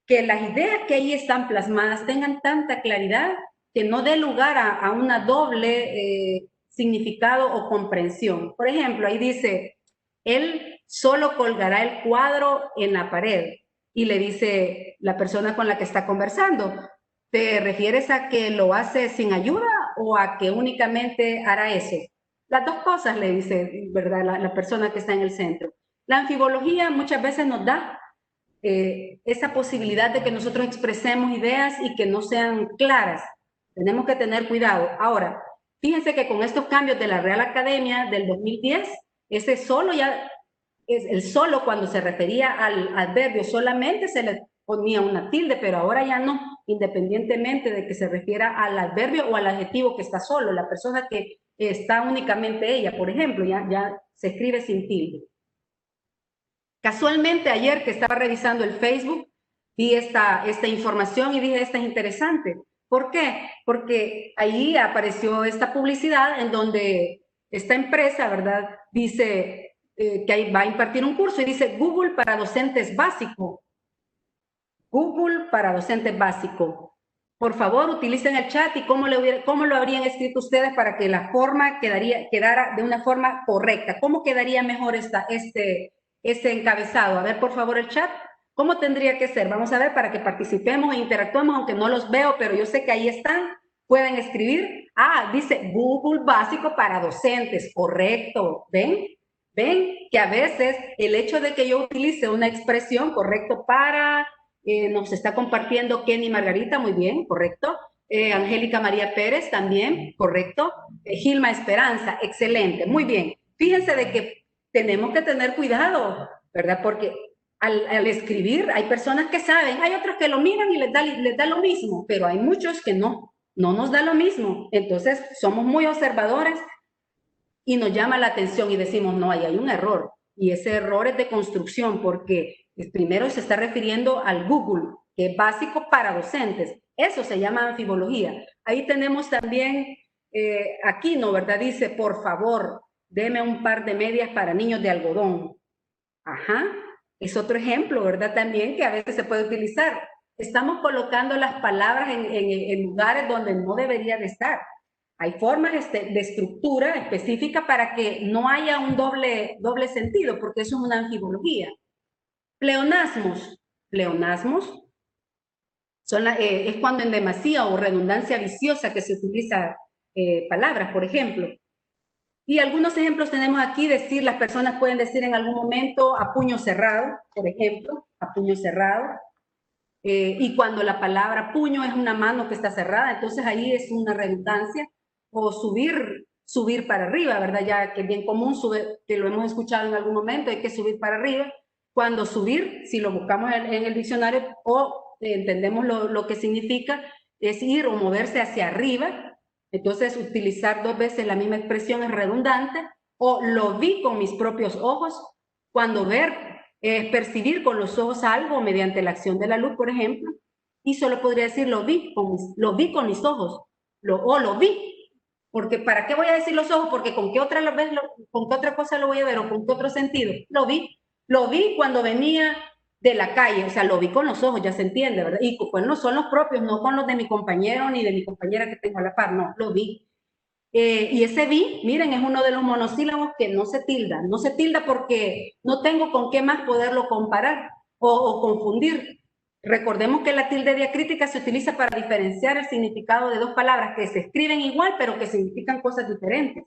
que las ideas que ahí están plasmadas tengan tanta claridad que no dé lugar a una doble significado o comprensión. Por ejemplo, ahí dice, él solo colgará el cuadro en la pared y le dice la persona con la que está conversando, ¿te refieres a que lo hace sin ayuda o a que únicamente hará eso? Las dos cosas le dice, ¿verdad? La persona que está en el centro. La anfibología muchas veces nos da esa posibilidad de que nosotros expresemos ideas y que no sean claras. Tenemos que tener cuidado. Ahora, fíjense que con estos cambios de la Real Academia del 2010, ese solo ya, es el solo cuando se refería al adverbio solamente se le ponía una tilde, pero ahora ya no, independientemente de que se refiera al adverbio o al adjetivo que está solo, la persona que está únicamente ella, por ejemplo, ya se escribe sin tilde. Casualmente ayer que estaba revisando el Facebook, vi esta información y dije, esta es interesante. ¿Por qué? Porque ahí apareció esta publicidad en donde esta empresa, ¿verdad? Dice que va a impartir un curso y dice Google para docentes básico. Google para docentes básico. Por favor, utilicen el chat y cómo lo habrían escrito ustedes para que la forma quedara de una forma correcta. ¿Cómo quedaría mejor ese encabezado? A ver, por favor, el chat. ¿Cómo tendría que ser? Vamos a ver para que participemos e interactuemos, aunque no los veo, pero yo sé que ahí están. Pueden escribir. Ah, dice Google básico para docentes. Correcto. ¿Ven? ¿Ven? Que a veces el hecho de que yo utilice una expresión, correcto, para, nos está compartiendo Kenny Margarita, muy bien, correcto. Angélica María Pérez también, correcto. Gilma Esperanza, excelente, muy bien. Fíjense de que tenemos que tener cuidado, ¿verdad? Porque al escribir hay personas que saben, hay otros que lo miran y les da lo mismo, pero hay muchos que no nos da lo mismo. Entonces somos muy observadores y nos llama la atención y decimos, no, ahí hay un error. Y ese error es de construcción porque primero se está refiriendo al Google, que es básico para docentes. Eso se llama anfibología. Ahí tenemos también, aquí, ¿no? ¿Verdad? Dice, por favor, deme un par de medias para niños de algodón. Ajá, es otro ejemplo, ¿verdad? También que a veces se puede utilizar. Estamos colocando las palabras en lugares donde no debería de estar. Hay formas de estructura específica para que no haya un doble sentido, porque eso es una anfibología. Pleonasmos. Pleonasmos es cuando en demasía o redundancia viciosa que se utiliza palabras, por ejemplo. Y algunos ejemplos tenemos aquí, decir, las personas pueden decir en algún momento a puño cerrado, por ejemplo, a puño cerrado. Y cuando la palabra puño es una mano que está cerrada, entonces ahí es una redundancia. O subir para arriba, ¿verdad? Ya que es bien común, que lo hemos escuchado en algún momento, hay que subir para arriba. Cuando subir, si lo buscamos en el diccionario o entendemos lo que significa, es ir o moverse hacia arriba. Entonces, utilizar dos veces la misma expresión es redundante. O lo vi con mis propios ojos. Cuando ver es percibir con los ojos algo mediante la acción de la luz, por ejemplo. Y solo podría decir lo vi con mis ojos. Lo vi. Porque ¿para qué voy a decir los ojos? Porque ¿con qué otra vez con qué otra cosa lo voy a ver o con qué otro sentido? Lo vi cuando venía de la calle, o sea, lo vi con los ojos, ya se entiende, ¿verdad? Y pues no son los propios, no con los de mi compañero ni de mi compañera que tengo a la par, no, lo vi. Y ese vi, miren, es uno de los monosílabos que no se tilda porque no tengo con qué más poderlo comparar o confundir. Recordemos que la tilde diacrítica se utiliza para diferenciar el significado de dos palabras que se escriben igual, pero que significan cosas diferentes.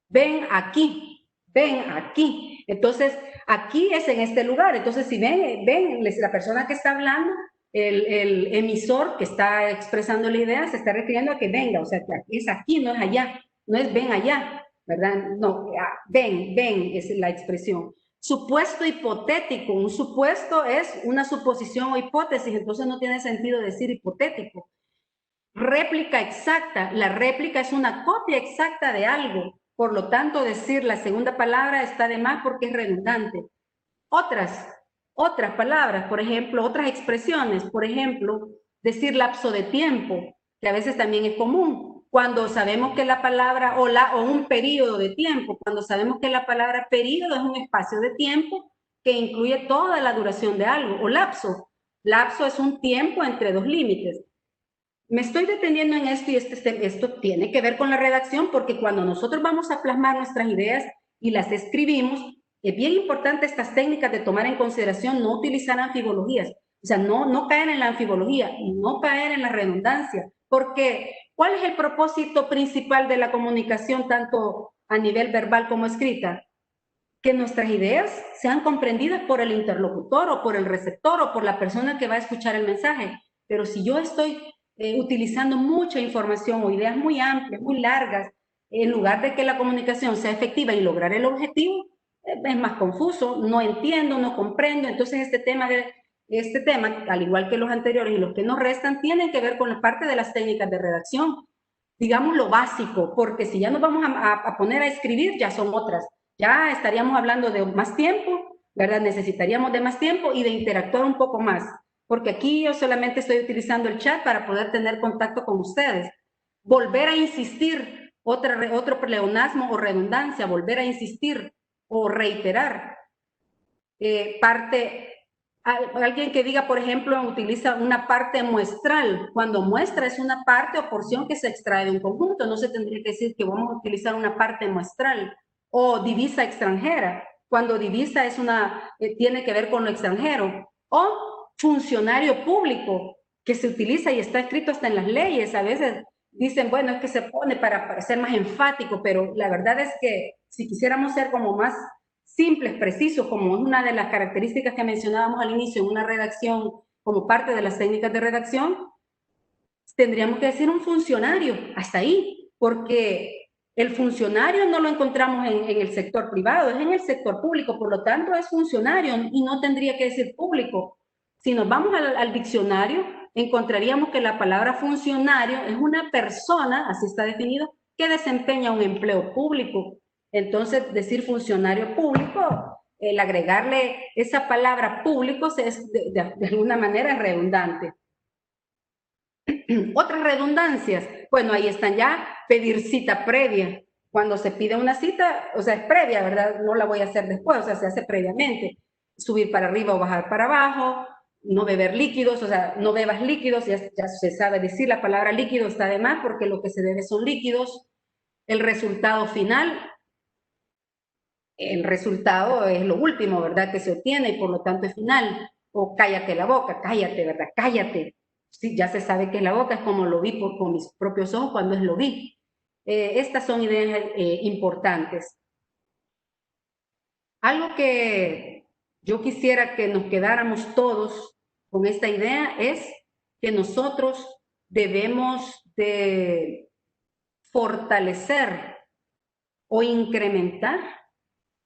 Ven aquí, ven aquí. Entonces, aquí es en este lugar. Entonces, si ven la persona que está hablando, el emisor que está expresando la idea se está refiriendo a que venga, o sea, que es aquí, no es allá, no es ven allá, ¿verdad? No, ven es la expresión. Supuesto hipotético, un supuesto es una suposición o hipótesis, entonces no tiene sentido decir hipotético. Réplica exacta, la réplica es una copia exacta de algo, por lo tanto decir la segunda palabra está de más porque es redundante. Otras palabras, por ejemplo, otras expresiones, por ejemplo, decir lapso de tiempo, que a veces también es común. Cuando sabemos que la palabra, o un periodo de tiempo, cuando sabemos que la palabra periodo es un espacio de tiempo que incluye toda la duración de algo, o lapso. Lapso es un tiempo entre dos límites. Me estoy deteniendo en esto y esto tiene que ver con la redacción porque cuando nosotros vamos a plasmar nuestras ideas y las escribimos, es bien importante estas técnicas de tomar en consideración no utilizar anfibologías, o sea, no caer en la anfibología y no caer en la redundancia, porque ¿cuál es el propósito principal de la comunicación tanto a nivel verbal como escrita? Que nuestras ideas sean comprendidas por el interlocutor o por el receptor o por la persona que va a escuchar el mensaje. Pero si yo estoy utilizando mucha información o ideas muy amplias, muy largas, en lugar de que la comunicación sea efectiva y lograr el objetivo, es más confuso, no entiendo, no comprendo. Entonces este tema, al igual que los anteriores y los que nos restan, tienen que ver con la parte de las técnicas de redacción. Digamos lo básico, porque si ya nos vamos a poner a escribir, ya son otras. Ya estaríamos hablando de más tiempo, ¿verdad? Necesitaríamos de más tiempo y de interactuar un poco más, porque aquí yo solamente estoy utilizando el chat para poder tener contacto con ustedes. Volver a insistir, otro pleonasmo o redundancia, volver a insistir o reiterar. Alguien que diga, por ejemplo, utiliza una parte muestral. Cuando muestra es una parte o porción que se extrae de un conjunto. No se tendría que decir que vamos a utilizar una parte muestral o divisa extranjera, cuando divisa es tiene que ver con lo extranjero. O funcionario público, que se utiliza y está escrito hasta en las leyes. A veces dicen, bueno, es que se pone para ser más enfático, pero la verdad es que si quisiéramos ser como más simples, precisos, como es una de las características que mencionábamos al inicio en una redacción, como parte de las técnicas de redacción, tendríamos que decir un funcionario, hasta ahí, porque el funcionario no lo encontramos en el sector privado, es en el sector público, por lo tanto es funcionario y no tendría que decir público. Si nos vamos al diccionario, encontraríamos que la palabra funcionario es una persona, así está definido, que desempeña un empleo público. Entonces, decir funcionario público, el agregarle esa palabra público es de alguna manera redundante. Otras redundancias, bueno, ahí están ya, pedir cita previa. Cuando se pide una cita, o sea, es previa, ¿verdad? No la voy a hacer después, o sea, se hace previamente. Subir para arriba o bajar para abajo, no beber líquidos, o sea, no bebas líquidos, ya se sabe decir la palabra líquido, está de más porque lo que se debe son líquidos. El resultado final, el resultado es lo último, ¿verdad? Que se obtiene y por lo tanto es final. O cállate la boca, cállate, ¿verdad? Cállate. Sí, ya se sabe que es la boca, es como lo vi con mis propios ojos cuando es lo vi. Estas son ideas importantes. Algo que yo quisiera que nos quedáramos todos con esta idea es que nosotros debemos de fortalecer o incrementar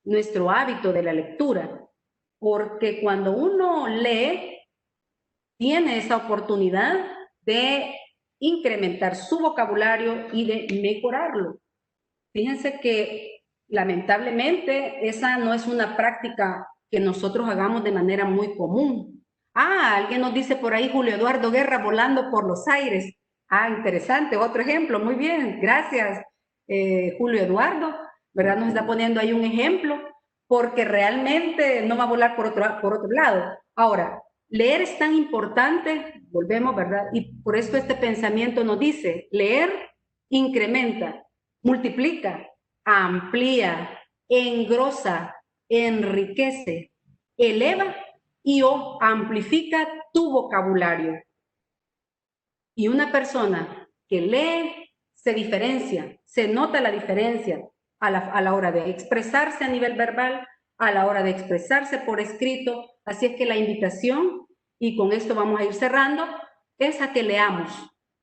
nuestro hábito de la lectura, porque cuando uno lee, tiene esa oportunidad de incrementar su vocabulario y de mejorarlo. Fíjense que lamentablemente esa no es una práctica que nosotros hagamos de manera muy común. Alguien nos dice por ahí Julio Eduardo Guerra volando por los aires. Interesante, otro ejemplo, muy bien, gracias Julio Eduardo, ¿verdad? Nos está poniendo ahí un ejemplo, porque realmente no va a volar por otro lado. Ahora, leer es tan importante, volvemos, ¿verdad? Y por esto este pensamiento nos dice, leer incrementa, multiplica, amplía, engrosa, enriquece, eleva y o amplifica tu vocabulario. Y una persona que lee se diferencia, se nota la diferencia a la hora de expresarse a nivel verbal, a la hora de expresarse por escrito. Así es que la invitación, y con esto vamos a ir cerrando, es a que leamos,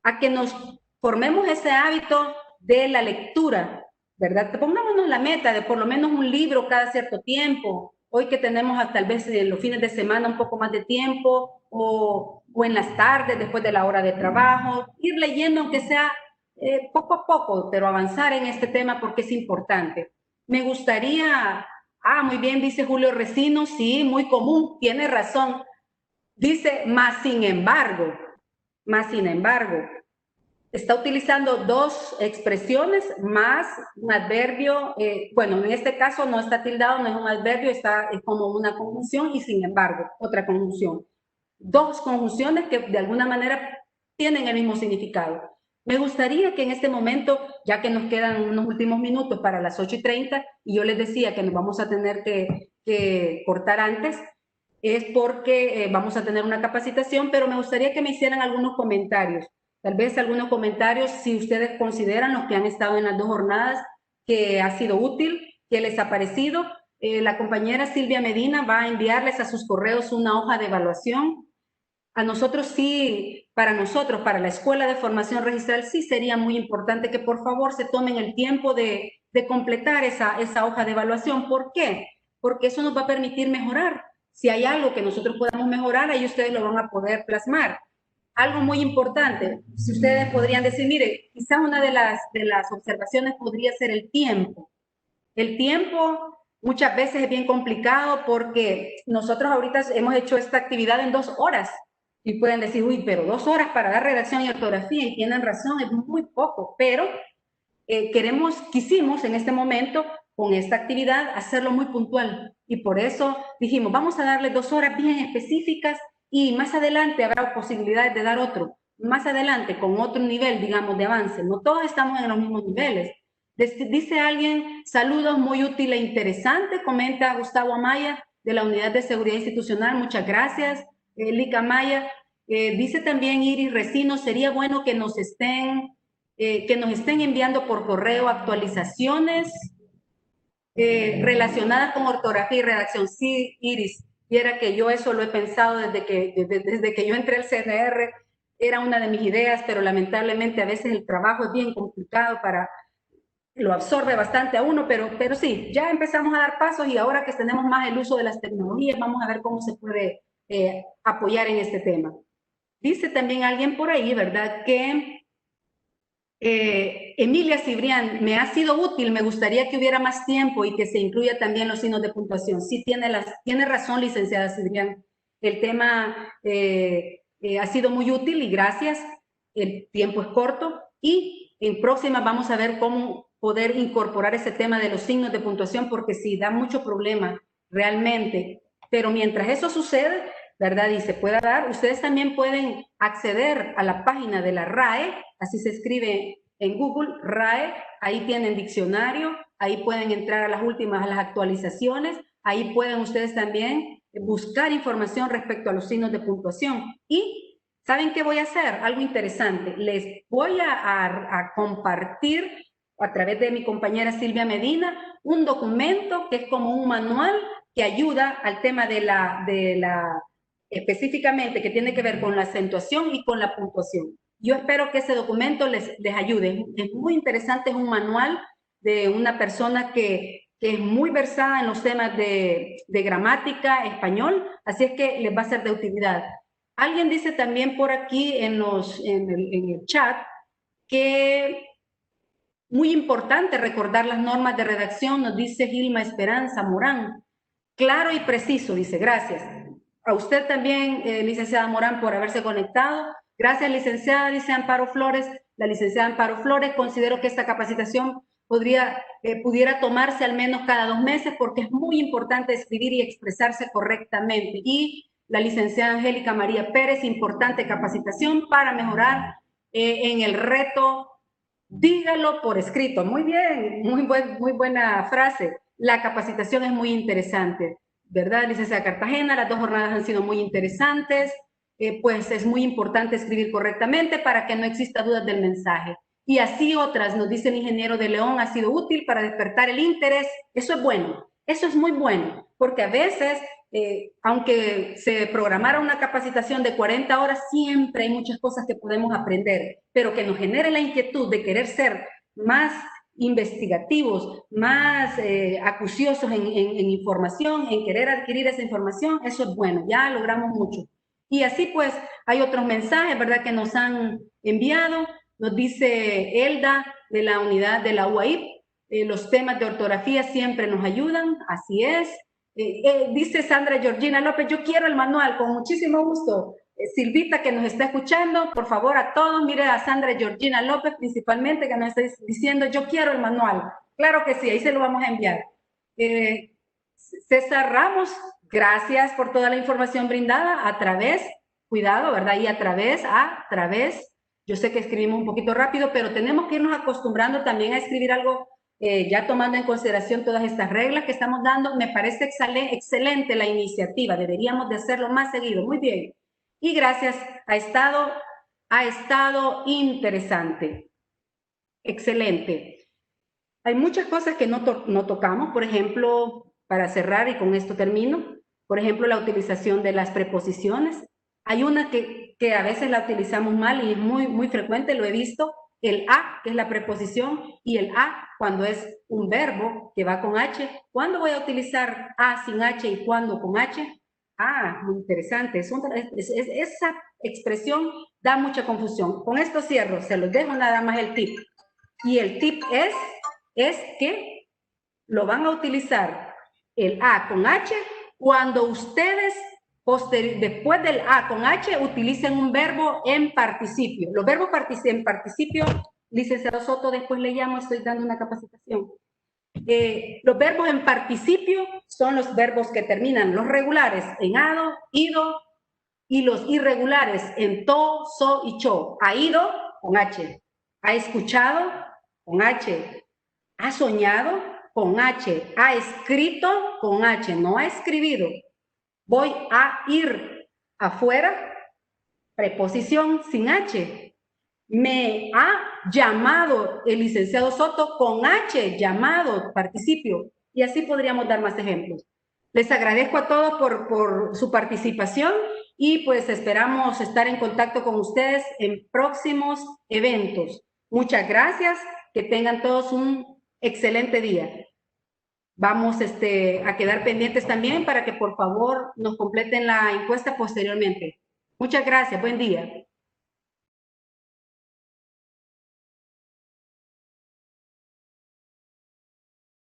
a que nos formemos ese hábito de la lectura, ¿verdad? Pongámonos la meta de por lo menos un libro cada cierto tiempo. Hoy que tenemos tal vez en los fines de semana un poco más de tiempo, o en las tardes después de la hora de trabajo, ir leyendo aunque sea poco a poco, pero avanzar en este tema porque es importante. Me gustaría, muy bien, dice Julio Resino, sí, muy común, tiene razón. Dice, más sin embargo, está utilizando dos expresiones más un adverbio, bueno, en este caso no está tildado, no es un adverbio, es como una conjunción y sin embargo, otra conjunción. Dos conjunciones que de alguna manera tienen el mismo significado. Me gustaría que en este momento, ya que nos quedan unos últimos minutos para las 8:30, y yo les decía que nos vamos a tener que cortar antes, es porque vamos a tener una capacitación, pero me gustaría que me hicieran algunos comentarios. Tal vez algunos comentarios, si ustedes consideran, los que han estado en las dos jornadas, que ha sido útil, que les ha parecido. La compañera Silvia Medina va a enviarles a sus correos una hoja de evaluación. A nosotros sí, para la Escuela de Formación Registral, sí sería muy importante que por favor se tomen el tiempo de completar esa hoja de evaluación. ¿Por qué? Porque eso nos va a permitir mejorar. Si hay algo que nosotros podamos mejorar, ahí ustedes lo van a poder plasmar. Algo muy importante, si ustedes podrían decir, mire, quizás una de las observaciones podría ser el tiempo. El tiempo muchas veces es bien complicado porque nosotros ahorita hemos hecho esta actividad en 2 horas y pueden decir, uy, pero 2 horas para dar redacción y ortografía, y tienen razón, es muy poco, pero quisimos en este momento, con esta actividad, hacerlo muy puntual. Y por eso dijimos, vamos a darle 2 horas bien específicas y más adelante habrá posibilidades de dar otro. Más adelante, con otro nivel, digamos, de avance. No todos estamos en los mismos niveles. Dice alguien, saludos, muy útil e interesante, comenta Gustavo Amaya de la Unidad de Seguridad Institucional, muchas gracias. Lica Amaya, dice también Iris Resino, sería bueno que nos estén enviando por correo actualizaciones relacionadas con ortografía y redacción. Sí, Iris, viera que yo eso lo he pensado desde que yo entré al CNR, era una de mis ideas, pero lamentablemente a veces el trabajo es bien complicado lo absorbe bastante a uno, pero sí, ya empezamos a dar pasos y ahora que tenemos más el uso de las tecnologías, vamos a ver cómo se puede apoyar en este tema. Dice también alguien por ahí, ¿verdad?, que Emilia Cibrián, me ha sido útil, me gustaría que hubiera más tiempo y que se incluya también los signos de puntuación. Sí, tiene razón, licenciada Cibrián. El tema ha sido muy útil y gracias. El tiempo es corto y en próxima vamos a ver cómo poder incorporar ese tema de los signos de puntuación porque sí, da mucho problema realmente. Pero mientras eso sucede, ¿verdad? Y se pueda dar, ustedes también pueden acceder a la página de la RAE, así se escribe en Google, RAE, ahí tienen diccionario, ahí pueden entrar a las últimas, a las actualizaciones, ahí pueden ustedes también buscar información respecto a los signos de puntuación. Y, ¿saben qué voy a hacer? Algo interesante, les voy a compartir a través de mi compañera Silvia Medina un documento que es como un manual que ayuda al tema de la específicamente que tiene que ver con la acentuación y con la puntuación. Yo espero que ese documento les ayude. Es muy interesante, es un manual de una persona que es muy versada en los temas de gramática español, así es que les va a ser de utilidad. Alguien dice también por aquí en el chat que muy importante recordar las normas de redacción, nos dice Gilma Esperanza Morán. Claro y preciso, dice, gracias. A usted también, licenciada Morán, por haberse conectado. Gracias, licenciada, dice Amparo Flores. La licenciada Amparo Flores, considero que esta capacitación pudiera tomarse al menos cada 2 meses porque es muy importante escribir y expresarse correctamente. Y la licenciada Angélica María Pérez, importante capacitación para mejorar en el reto. Dígalo por escrito. Muy bien, muy buena frase. La capacitación es muy interesante, ¿verdad, licenciada Cartagena? Las 2 jornadas han sido muy interesantes. Pues es muy importante escribir correctamente para que no exista dudas del mensaje. Y así otras, nos dice el ingeniero de León, ha sido útil para despertar el interés. Eso es bueno, eso es muy bueno, porque a veces, aunque se programara una capacitación de 40 horas, siempre hay muchas cosas que podemos aprender, pero que nos genere la inquietud de querer ser más investigativos, más acuciosos en información, en querer adquirir esa información, eso es bueno, ya logramos mucho. Y así pues hay otros mensajes, ¿verdad?, que nos han enviado. Nos dice Elda de la unidad de la UAIP, los temas de ortografía siempre nos ayudan, así es. Dice Sandra Georgina López, yo quiero el manual, con muchísimo gusto. Silvita, que nos está escuchando, por favor a todos, mire a Sandra Georgina López principalmente, que nos está diciendo, yo quiero el manual. Claro que sí, ahí se lo vamos a enviar. César Ramos, gracias por toda la información brindada a través, cuidado, ¿verdad? Y a través, yo sé que escribimos un poquito rápido, pero tenemos que irnos acostumbrando también a escribir algo, ya tomando en consideración todas estas reglas que estamos dando. Me parece excelente la iniciativa, deberíamos de hacerlo más seguido, muy bien. Y gracias, ha estado interesante, excelente. Hay muchas cosas que no tocamos, por ejemplo, para cerrar y con esto termino, por ejemplo, la utilización de las preposiciones. Hay una que a veces la utilizamos mal y es muy frecuente, lo he visto, el a, que es la preposición, y el a cuando es un verbo que va con h. ¿Cuándo voy a utilizar a sin h y cuándo con h? Ah, muy interesante. Esa expresión da mucha confusión. Con esto cierro, se los dejo nada más el tip. Y el tip es que lo van a utilizar el A con H cuando ustedes, después del A con H, utilicen un verbo en participio. Los verbos en participio, licenciado Soto, después le llamo, estoy dando una capacitación. Los verbos en participio son los verbos que terminan los regulares en ado, ido, y los irregulares en to, so y cho. Ha ido con H. Ha escuchado con H. Ha soñado con H, ha escrito con H, no ha escribido. Voy a ir afuera, preposición sin H. Me ha llamado el licenciado Soto con H, llamado, participio. Y así podríamos dar más ejemplos. Les agradezco a todos por su participación y pues esperamos estar en contacto con ustedes en próximos eventos. Muchas gracias, que tengan todos un excelente día. Vamos a quedar pendientes también para que por favor nos completen la encuesta posteriormente. Muchas gracias, buen día.